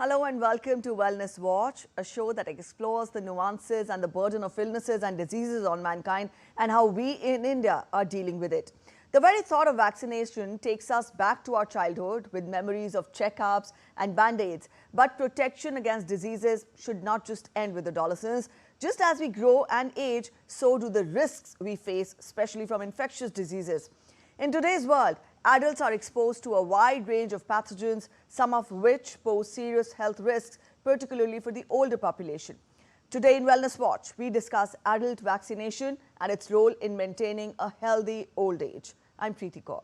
Hello and welcome to Wellness Watch, a show that explores the nuances and the burden of illnesses and diseases on mankind and how we in India are dealing with it. The very thought of vaccination takes us back to our childhood with memories of checkups and band-aids. But protection against diseases should not just end with adolescence. Just as we grow and age, so do the risks we face, especially from infectious diseases. In today's world, adults are exposed to a wide range of pathogens, some of which pose serious health risks, particularly for the older population. Today in Wellness Watch, we discuss adult vaccination and its role in maintaining a healthy old age. I'm Preeti Kaur.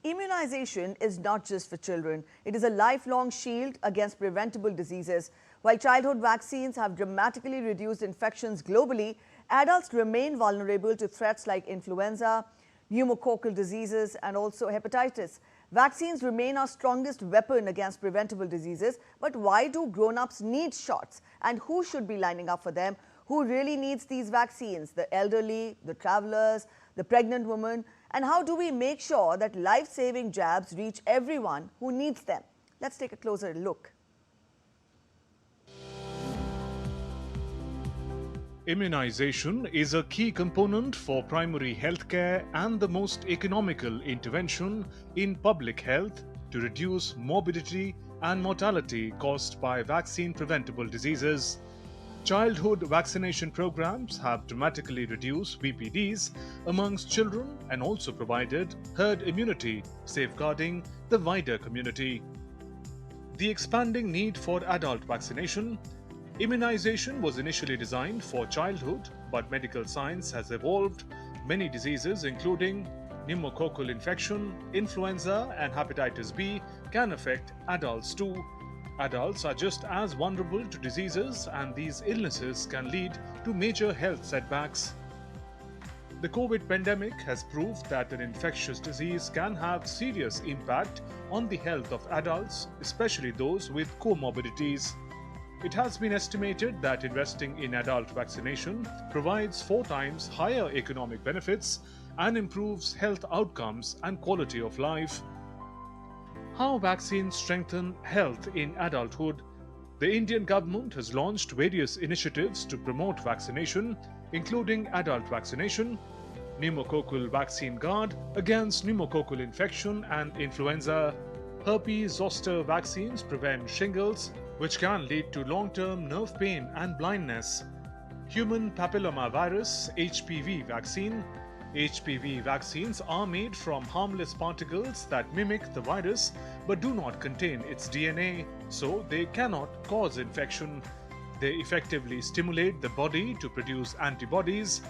Immunization is not just for children. It is a lifelong shield against preventable diseases. While childhood vaccines have dramatically reduced infections globally, adults remain vulnerable to threats like influenza, pneumococcal diseases, and also hepatitis. Vaccines remain our strongest weapon against preventable diseases. But why do grown-ups need shots? And who should be lining up for them? Who really needs these vaccines? The elderly, the travelers, the pregnant woman? And how do we make sure that life-saving jabs reach everyone who needs them? Let's take a closer look. Immunization is a key component for primary healthcare and the most economical intervention in public health to reduce morbidity and mortality caused by vaccine-preventable diseases. Childhood vaccination programs have dramatically reduced VPDs amongst children and also provided herd immunity, safeguarding the wider community. The expanding need for adult vaccination. Immunization was initially designed for childhood, but medical science has evolved. Many diseases, including pneumococcal infection, influenza, and hepatitis B, can affect adults too. Adults are just as vulnerable to diseases, and these illnesses can lead to major health setbacks. The COVID pandemic has proved that an infectious disease can have serious impact on the health of adults, especially those with comorbidities. It has been estimated that investing in adult vaccination provides 4 times higher economic benefits and improves health outcomes and quality of life. How vaccines strengthen health in adulthood. The Indian government has launched various initiatives to promote vaccination, including adult vaccination, pneumococcal vaccine guard against pneumococcal infection and influenza. Herpes Zoster vaccines prevent shingles, which can lead to long-term nerve pain and blindness. Human papillomavirus HPV vaccine. HPV vaccines are made from harmless particles that mimic the virus but do not contain its DNA, so they cannot cause infection. They effectively stimulate the body to produce antibodies.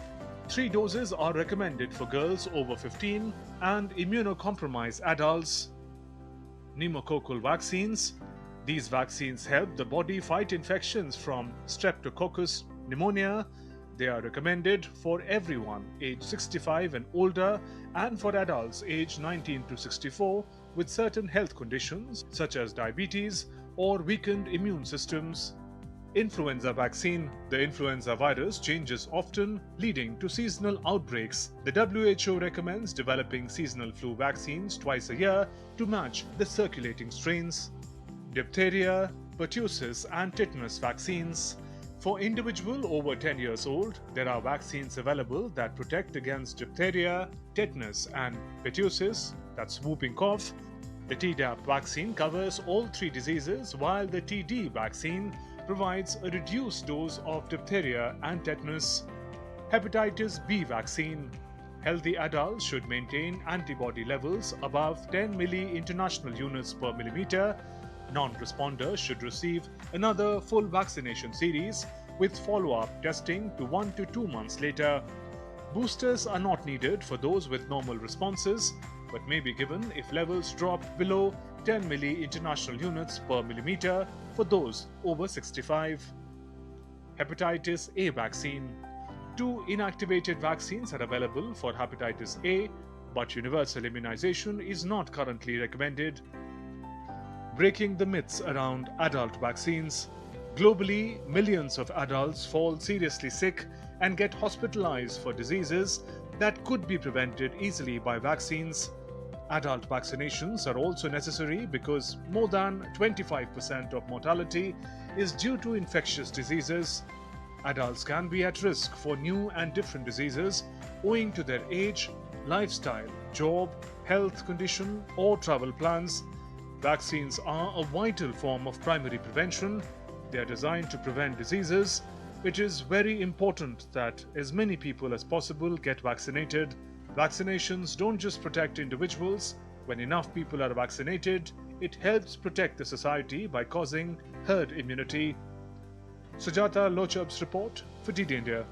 3 doses are recommended for girls over 15 and immunocompromised adults. Pneumococcal vaccines. These vaccines help the body fight infections from Streptococcus pneumonia. They are recommended for everyone aged 65 and older and for adults aged 19 to 64 with certain health conditions such as diabetes or weakened immune systems. Influenza vaccine. The influenza virus changes often, leading to seasonal outbreaks. The WHO recommends developing seasonal flu vaccines twice a year to match the circulating strains. Diphtheria, Pertussis, and Tetanus vaccines. For individuals over 10 years old, there are vaccines available that protect against diphtheria, tetanus, and pertussis, that's whooping cough. The Tdap vaccine covers all 3 diseases, while the TD vaccine provides a reduced dose of diphtheria and tetanus. Hepatitis B vaccine. Healthy adults should maintain antibody levels above 10 milli-international units per millimeter. Non-responders should receive another full vaccination series with follow-up testing to 1 to 2 months later. Boosters are not needed for those with normal responses, but may be given if levels drop below 10 milli-international units per millimeter for those over 65. Hepatitis A vaccine. 2 inactivated vaccines are available for hepatitis A, but universal immunization is not currently recommended. breaking the myths around adult vaccines. Globally, millions of adults fall seriously sick and get hospitalized for diseases that could be prevented easily by vaccines. Adult vaccinations are also necessary because more than 25% of mortality is due to infectious diseases. Adults can be at risk for new and different diseases owing to their age, lifestyle, job, health condition, or travel plans. Vaccines are a vital form of primary prevention. They are designed to prevent diseases. It is very important that as many people as possible get vaccinated. Vaccinations don't just protect individuals. When enough people are vaccinated, it helps protect the society by causing herd immunity. Sujata Lochab's report for DD India.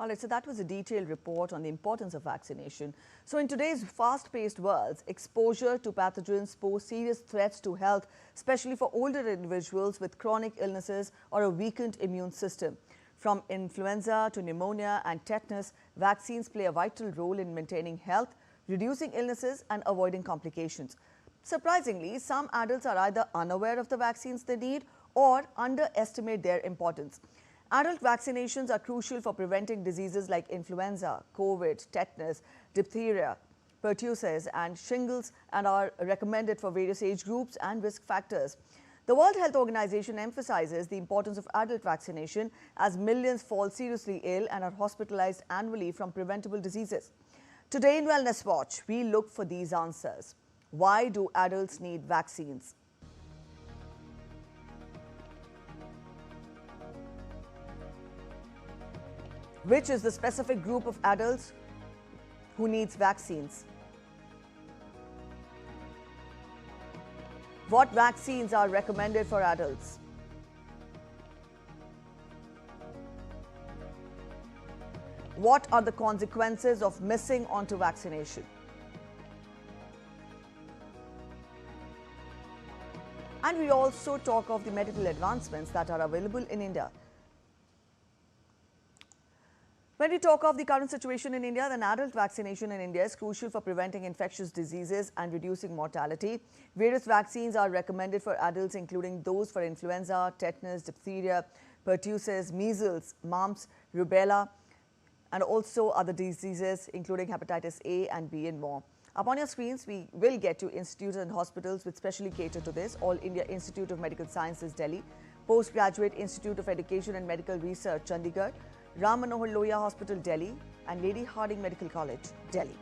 All right, so that was a detailed report on the importance of vaccination. So in today's fast-paced world, exposure to pathogens pose serious threats to health, especially for older individuals with chronic illnesses or a weakened immune system. From influenza to pneumonia and tetanus, vaccines play a vital role in maintaining health, reducing illnesses and avoiding complications. Surprisingly, some adults are either unaware of the vaccines they need or underestimate their importance. Adult vaccinations are crucial for preventing diseases like influenza, COVID, tetanus, diphtheria, pertussis and shingles and are recommended for various age groups and risk factors. The World Health Organization emphasizes the importance of adult vaccination as millions fall seriously ill and are hospitalized annually from preventable diseases. Today in Wellness Watch, we look for these answers. Why do adults need vaccines? Which is the specific group of adults who needs vaccines? What vaccines are recommended for adults? What are the consequences of missing onto vaccination? And we also talk of the medical advancements that are available in India. When we talk of the current situation in India, then adult vaccination in India is crucial for preventing infectious diseases and reducing mortality. Various vaccines are recommended for adults, including those for influenza, tetanus, diphtheria, pertussis, measles, mumps, rubella, and also other diseases, including hepatitis A and B and more. Up on your screens, we will get to institutes and hospitals which specially cater to this. All India Institute of Medical Sciences, Delhi, Postgraduate Institute of Education and Medical Research, Chandigarh, Ram Manohar Lohia Hospital, Delhi, and Lady Hardinge Medical College, Delhi.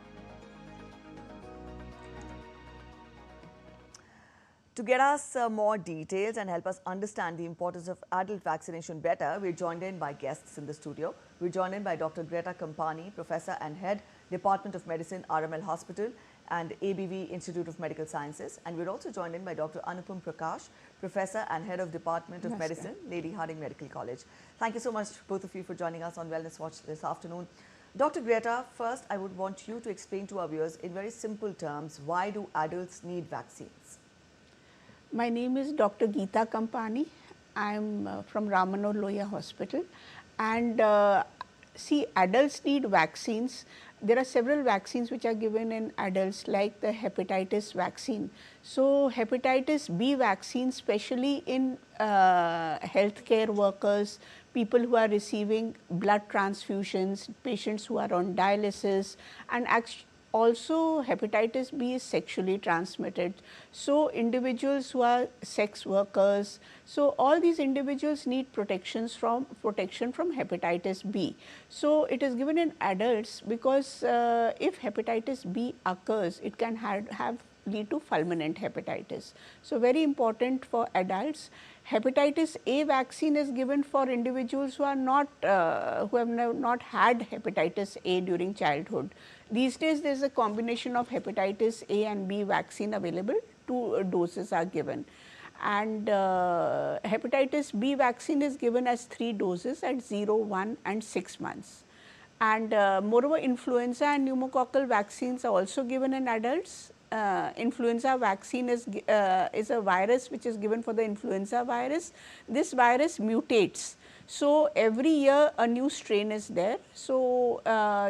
To get us more details and help us understand the importance of adult vaccination better, we're joined in by guests in the studio. We're joined in by Dr. Gita Kani, Professor and Head, Department of Medicine, RML Hospital and ABV Institute of Medical Sciences. And we're also joined in by Dr. Anupam Prakash, Professor and Head of Department of Medicine, Lady Hardinge Medical College. Thank you so much, both of you, for joining us on Wellness Watch this afternoon. Dr. Greta, first, I would want you to explain to our viewers in very simple terms, why do adults need vaccines? My name is Dr. Gita Kani. I am from Ram Manohar Lohia Hospital. And see, adults need vaccines. There are several vaccines which are given in adults, like the hepatitis vaccine. So, hepatitis B vaccine, especially in healthcare workers, people who are receiving blood transfusions, patients who are on dialysis, and also hepatitis B is sexually transmitted. So, individuals who are sex workers, so all these individuals need protection from hepatitis B. So, it is given in adults because if hepatitis B occurs, it can lead to fulminant hepatitis. So, very important for adults. Hepatitis A vaccine is given for individuals who are not who have not had hepatitis A during childhood. These days there is a combination of hepatitis A and B vaccine available. 2 doses are given, and hepatitis B vaccine is given as 3 doses at 0, 1 and 6 months. And moreover, influenza and pneumococcal vaccines are also given in adults influenza vaccine is a virus which is given for the influenza virus. This virus mutates. So, every year a new strain is there. So,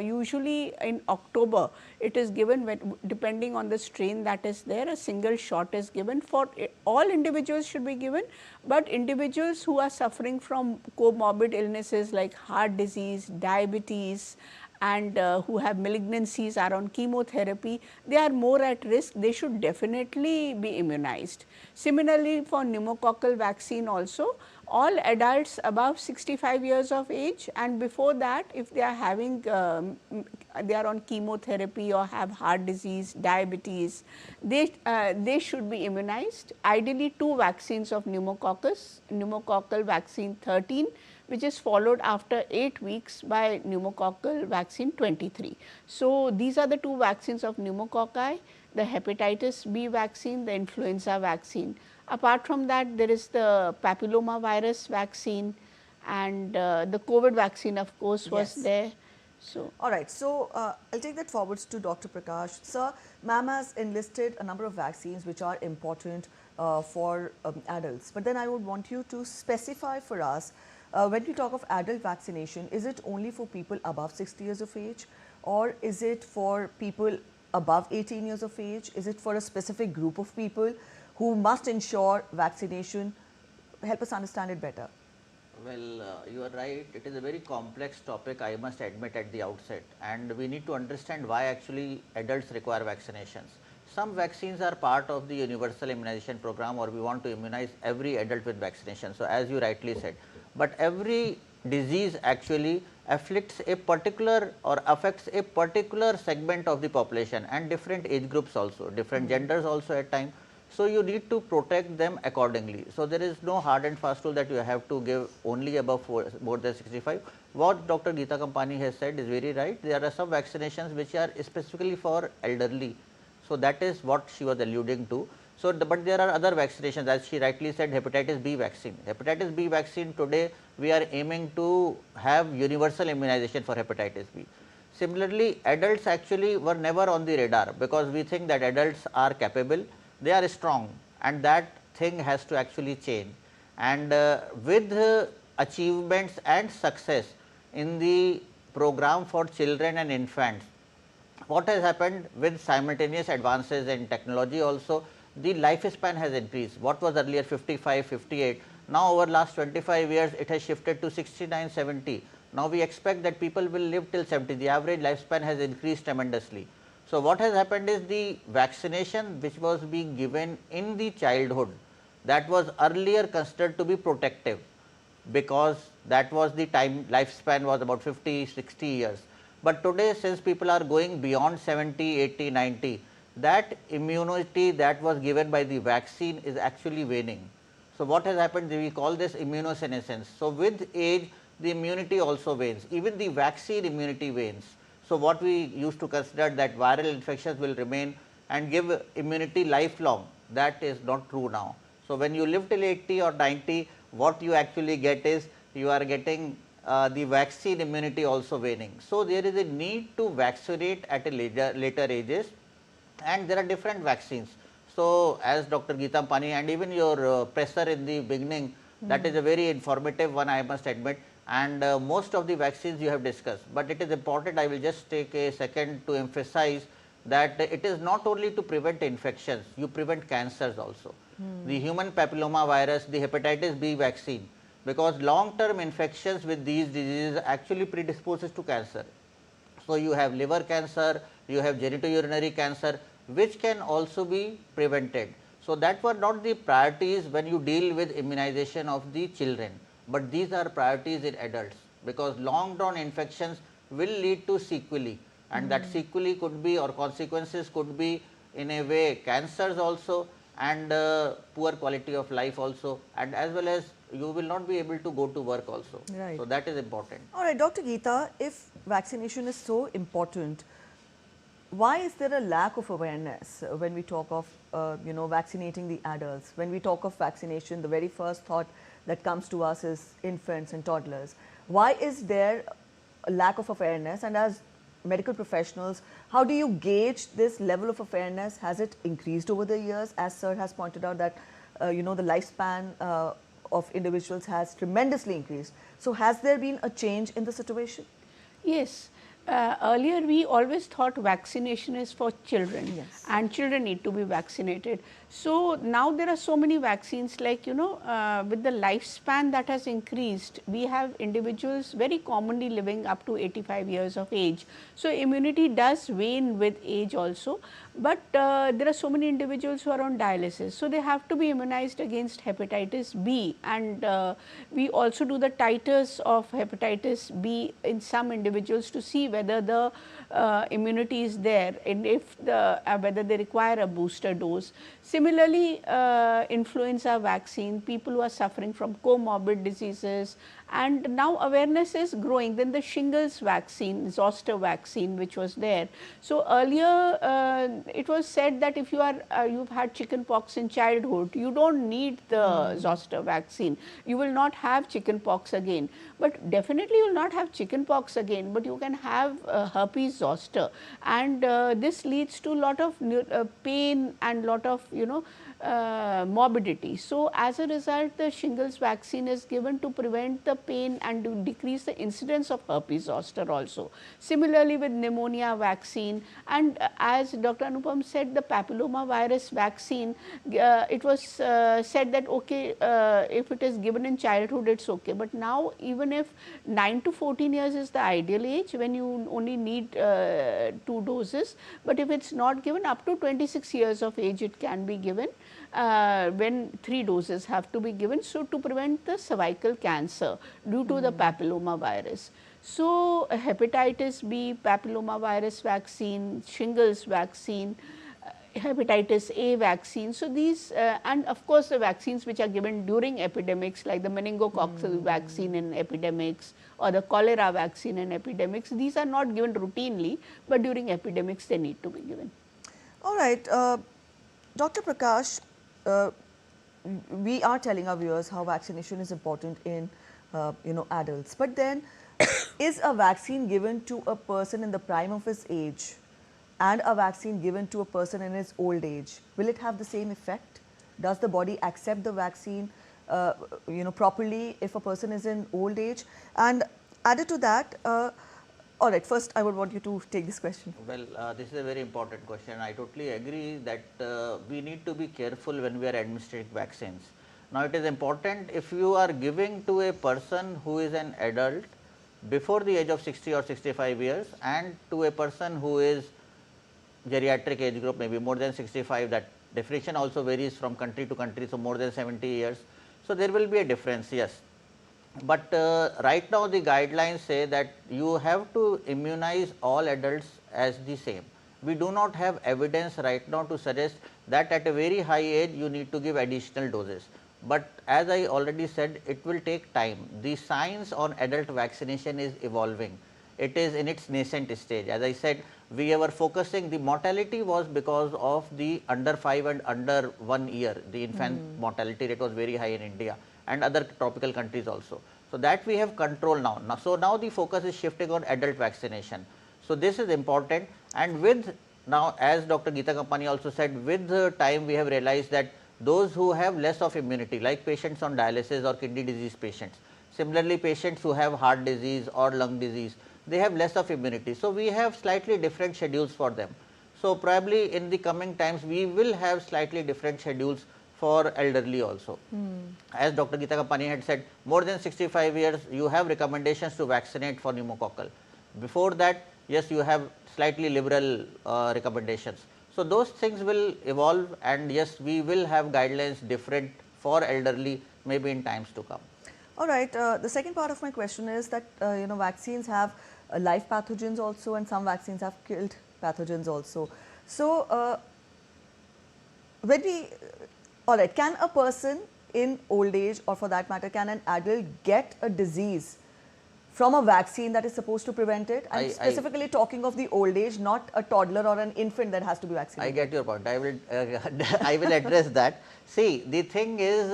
usually in October it is given when, depending on the strain that is there, a single shot is given for all individuals should be given, but individuals who are suffering from comorbid illnesses like heart disease, diabetes, and who have malignancies, are on chemotherapy, they are more at risk, they should definitely be immunized. Similarly, for pneumococcal vaccine also, all adults above 65 years of age and before that, if they are having they are on chemotherapy or have heart disease, diabetes, they should be immunized. Ideally 2 vaccines of pneumococcus, pneumococcal vaccine 13, which is followed after 8 weeks by pneumococcal vaccine 23. So, these are the 2 vaccines of pneumococci, the hepatitis B vaccine, the influenza vaccine. Apart from that, there is the papilloma virus vaccine and the COVID vaccine of course was there. So, all right. So, I'll take that forwards to Dr. Prakash. Sir, ma'am has enlisted a number of vaccines which are important for adults. But then I would want you to specify for us, when we talk of adult vaccination, is it only for people above 60 years of age, or is it for people above 18 years of age? Is it for a specific group of people who must ensure vaccination? Help us understand it better. Well, you are right. It is a very complex topic, I must admit at the outset, and we need to understand why actually adults require vaccinations. Some vaccines are part of the universal immunization program, or we want to immunize every adult with vaccination. So, as you rightly said, but every disease actually afflicts a particular or affects a particular segment of the population and different age groups also, different genders also at times. So, you need to protect them accordingly. So, there is no hard and fast rule that you have to give only above more than 65. What Dr. Gita Kani has said is very right. There are some vaccinations which are specifically for elderly. So, that is what she was alluding to. So, but there are other vaccinations, as she rightly said, hepatitis B vaccine. Hepatitis B vaccine today we are aiming to have universal immunization for hepatitis B. Similarly, adults actually were never on the radar because we think that adults are capable, they are strong, and that thing has to actually change. And with achievements and success in the program for children and infants, what has happened with simultaneous advances in technology also, the lifespan has increased. What was earlier 55, 58, now over last 25 years it has shifted to 69, 70. Now we expect that people will live till 70, the average lifespan has increased tremendously. So, what has happened is the vaccination which was being given in the childhood, that was earlier considered to be protective, because that was the time lifespan was about 50, 60 years. But today, since people are going beyond 70, 80, 90, that immunity that was given by the vaccine is actually waning. So, what has happened, we call this immunosenescence. So, with age the immunity also wanes, even the vaccine immunity wanes. So, what we used to consider that viral infections will remain and give immunity lifelong, that is not true now. So, when you live till 80 or 90, what you actually get is you are getting the vaccine immunity also waning. So, there is a need to vaccinate at a later ages, and there are different vaccines. So, as Dr. Gita Kani and even your presser in the beginning, that is a very informative one, I must admit, and most of the vaccines you have discussed, but it is important, I will just take a second to emphasize that it is not only to prevent infections, you prevent cancers also. The human papilloma virus, the hepatitis B vaccine, because long term infections with these diseases actually predisposes to cancer. So, you have liver cancer, you have genitourinary cancer, which can also be prevented. So, that were not the priorities when you deal with immunization of the children, but these are priorities in adults, because long term infections will lead to sequelae, and that sequelae could be, or consequences could be, in a way cancers also, and poor quality of life also, and as well as you will not be able to go to work also. Right. So, that is important. All right, Dr. Gita, if vaccination is so important, why is there a lack of awareness when we talk of vaccinating the adults? When we talk of vaccination, the very first thought that comes to us is infants and toddlers. Why is there a lack of awareness? And as medical professionals, how do you gauge this level of awareness? Has it increased over the years? As sir has pointed out that, you know, the lifespan of individuals has tremendously increased. So has there been a change in the situation? Yes. Earlier we always thought vaccination is for children, Yes. and children need to be vaccinated. So now there are so many vaccines, like, you know, with the lifespan that has increased, we have individuals very commonly living up to 85 years of age. So immunity does wane with age also, but there are so many individuals who are on dialysis. So they have to be immunized against hepatitis B, and we also do the titers of hepatitis B in some individuals to see whether the immunity is there and if the whether they require a booster dose. Similarly, influenza vaccine, people who are suffering from comorbid diseases, and now awareness is growing. Then the shingles vaccine, zoster vaccine, which was there. So earlier it was said that if you are you've had chicken pox in childhood, you don't need the zoster vaccine. You will not have chicken pox again. But definitely you will not have chicken pox again, but you can have herpes zoster, and this leads to a lot of pain and lot of, you know, morbidity. So as a result, the shingles vaccine is given to prevent the pain and to decrease the incidence of herpes zoster also. Similarly with pneumonia vaccine, and as Dr. Anupam said, the papilloma virus vaccine, it was said that okay, if it is given in childhood it's okay, but now even if 9 to 14 years is the ideal age when you only need 2 doses, but if it's not given, up to 26 years of age it can be given, when 3 doses have to be given, so to prevent the cervical cancer due to the papilloma virus. So hepatitis B, papilloma virus vaccine, shingles vaccine, hepatitis A vaccine. So these and of course the vaccines which are given during epidemics, like the meningococcal vaccine in epidemics or the cholera vaccine in epidemics, these are not given routinely, but during epidemics they need to be given. All right, Dr. Prakash, we are telling our viewers how vaccination is important in you know, adults, but then is a vaccine given to a person in the prime of his age and a vaccine given to a person in his old age, will it have the same effect? Does the body accept the vaccine you know, properly if a person is in old age? And added to that, all right, first I would want you to take this question. Well, this is a very important question. I totally agree that we need to be careful when we are administering vaccines. Now, it is important if you are giving to a person who is an adult before the age of 60 or 65 years and to a person who is geriatric age group, maybe more than 65, that definition also varies from country to country, so more than 70 years. So, there will be a difference, yes. But right now the guidelines say that you have to immunize all adults as the same. We do not have evidence right now to suggest that at a very high age you need to give additional doses. But as I already said, it will take time. The science on adult vaccination is evolving. It is in its nascent stage. As I said, we were focusing, the mortality was because of the under 5 and under 1 year, the infant mortality rate was very high in India and other tropical countries also. So that we have control now. So now the focus is shifting on adult vaccination. So this is important, and with now, as Dr. Gita Kani also said, with the time we have realized that those who have less of immunity, like patients on dialysis or kidney disease patients, similarly patients who have heart disease or lung disease, they have less of immunity. So we have slightly different schedules for them. So probably in the coming times we will have slightly different schedules for elderly also. As Dr. Gita Kani had said, more than 65 years you have recommendations to vaccinate for pneumococcal. Before that, yes, you have slightly liberal recommendations. So those things will evolve, and yes, we will have guidelines different for elderly maybe in times to come. All right, the second part of my question is that you know, vaccines have live pathogens also, and some vaccines have killed pathogens also. So when we, all right, can a person in old age, or for that matter, can an adult get a disease from a vaccine that is supposed to prevent it? I'm specifically talking of the old age, not a toddler or an infant that has to be vaccinated. I get your point. I will I will address that. See, the thing is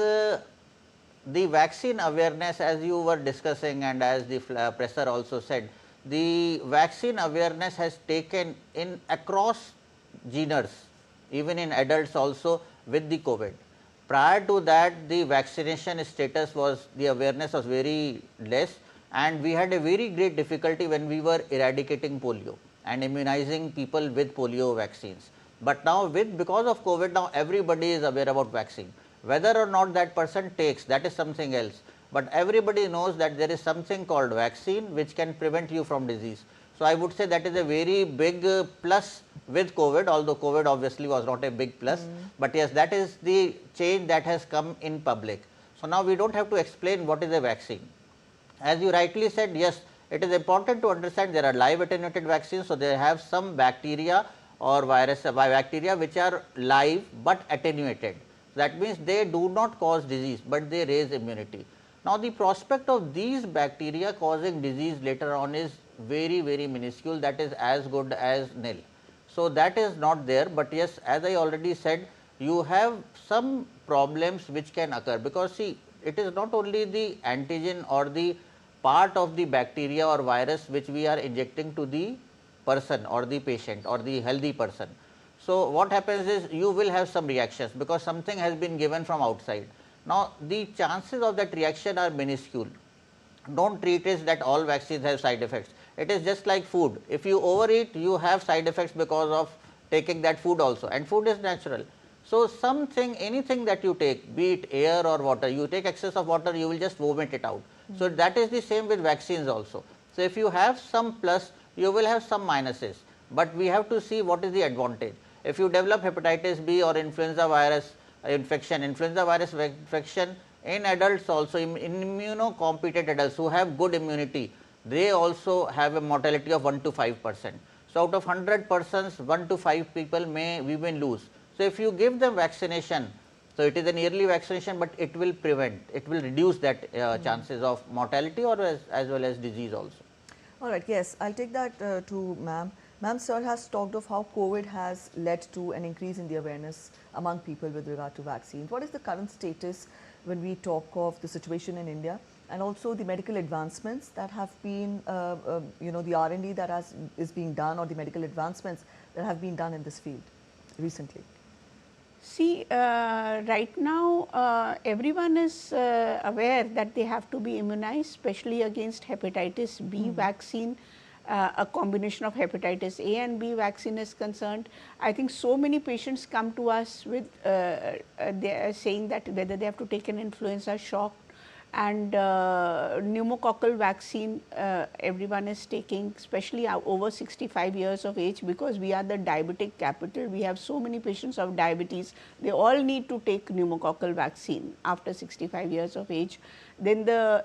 the vaccine awareness, as you were discussing and as the presser also said, the vaccine awareness has taken in across genders, even in adults also with the COVID. Prior to that, the vaccination status was, the awareness was very less, and we had a very great difficulty when we were eradicating polio and immunizing people with polio vaccines. But now because of COVID, now everybody is aware about vaccine. Whether or not that person takes, that is something else, but everybody knows that there is something called vaccine which can prevent you from disease. So, I would say that is a very big plus with COVID, although COVID obviously was not a big plus, but yes, that is the change that has come in public. So, now we do not have to explain what is a vaccine. As you rightly said, yes, it is important to understand there are live attenuated vaccines. So, they have some bacteria or bacteria which are live, but attenuated. That means they do not cause disease, but they raise immunity. Now, the prospect of these bacteria causing disease later on is very, very minuscule, that is as good as nil. So, that is not there, but yes, as I already said, you have some problems which can occur, because see, it is not only the antigen or the part of the bacteria or virus which we are injecting to the person or the patient or the healthy person. So, what happens is you will have some reactions because something has been given from outside. Now, the chances of that reaction are minuscule. Do not treat it that all vaccines have side effects. It is just like food. If you overeat, you have side effects because of taking that food also, and food is natural. So, anything that you take, be it air or water, you take excess of water, you will just vomit it out. So, that is the same with vaccines also. So, if you have some plus, you will have some minuses, but we have to see what is the advantage. If you develop hepatitis B or influenza virus infection in adults also, in immunocompetent adults who have good immunity, they also have a mortality of 1 to 5%. So, out of 100 persons, 1 to 5 people we may lose. So, if you give them vaccination, so it is an yearly vaccination, but it will prevent, it will reduce that chances of mortality or as well as disease also. All right, yes, I'll take that to ma'am. Ma'am, sir has talked of how COVID has led to an increase in the awareness among people with regard to vaccines. What is the current status when we talk of the situation in India, and also the medical advancements that have been, the R&D that is being done, or the medical advancements that have been done in this field recently? See, right now everyone is aware that they have to be immunized, especially against hepatitis B vaccine. A combination of hepatitis A and B vaccine is concerned. I think so many patients come to us with they are saying that whether they have to take an influenza shot, and pneumococcal vaccine everyone is taking, especially over 65 years of age, because we are the diabetic capital. We have so many patients of diabetes, they all need to take pneumococcal vaccine after 65 years of age. Then the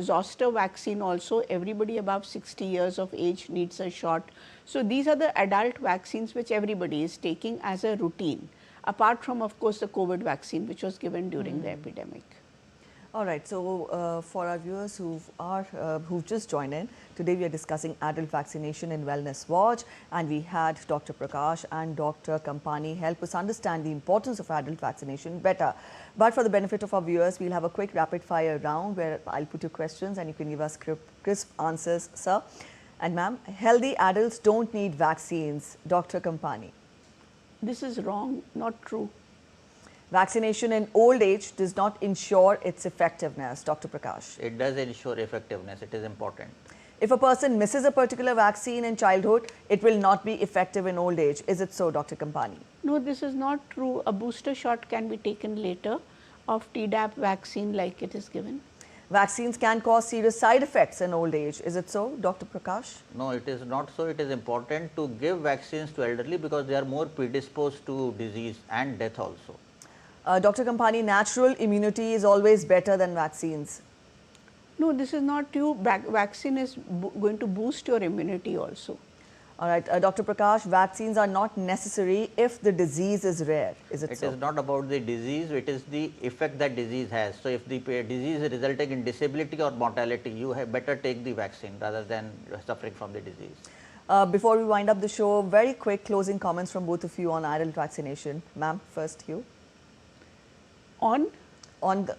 zoster vaccine also, everybody above 60 years of age needs a shot. So, these are the adult vaccines which everybody is taking as a routine, apart from of course the COVID vaccine which was given during the epidemic. All right. So, for our viewers who've just joined in, today we are discussing adult vaccination in Wellness Watch, and we had Dr. Prakash and Dr. Kampani help us understand the importance of adult vaccination better. But for the benefit of our viewers, we'll have a quick rapid fire round where I'll put you questions and you can give us crisp answers, sir. And ma'am, healthy adults don't need vaccines. Dr. Kampani. This is wrong, not true. Vaccination in old age does not ensure its effectiveness. Dr. Prakash. It does ensure effectiveness, it is important. If a person misses a particular vaccine in childhood, it will not be effective in old age. Is it so, Dr. Kampani? No, this is not true. A booster shot can be taken later of Tdap vaccine like it is given. Vaccines can cause serious side effects in old age. Is it so, Dr. Prakash? No, it is not so. It is important to give vaccines to elderly because they are more predisposed to disease and death also. Dr. Kampani, natural immunity is always better than vaccines. No, this is not true. Vaccine is going to boost your immunity also. All right, Dr. Prakash, vaccines are not necessary if the disease is rare. Is it so? It is not about the disease, it is the effect that disease has. So, if the disease is resulting in disability or mortality, you have better take the vaccine rather than suffering from the disease. Before we wind up the show, very quick closing comments from both of you on adult vaccination. Ma'am, first you. On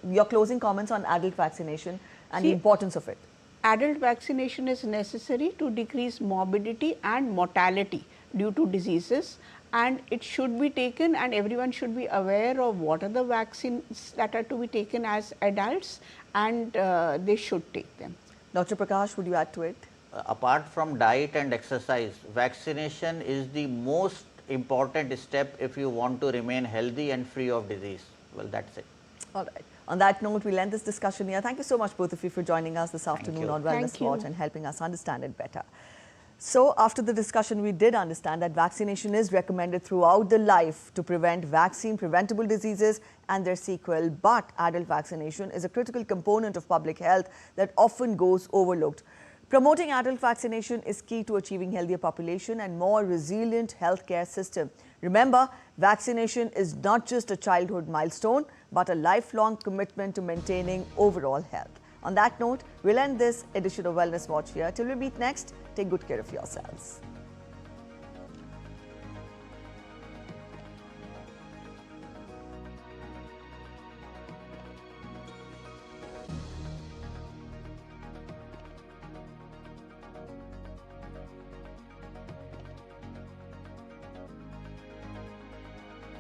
your closing comments on adult vaccination and the importance of it. adult vaccination is necessary to decrease morbidity and mortality due to diseases, and it should be taken, and everyone should be aware of what are the vaccines that are to be taken as adults, and they should take them. Dr. Prakash, would you add to it? Apart from diet and exercise, vaccination is the most important step if you want to remain healthy and free of disease. Well, that's it. All right. On that note, we'll end this discussion here. Thank you so much, both of you, for joining us this afternoon on Wellness Watch and helping us understand it better. So, after the discussion, we did understand that vaccination is recommended throughout the life to prevent vaccine-preventable diseases and their sequel. But adult vaccination is a critical component of public health that often goes overlooked. Promoting adult vaccination is key to achieving healthier population and more resilient healthcare system. Remember, vaccination is not just a childhood milestone, but a lifelong commitment to maintaining overall health. On that note, we'll end this edition of Wellness Watch here. Till we meet next, take good care of yourselves.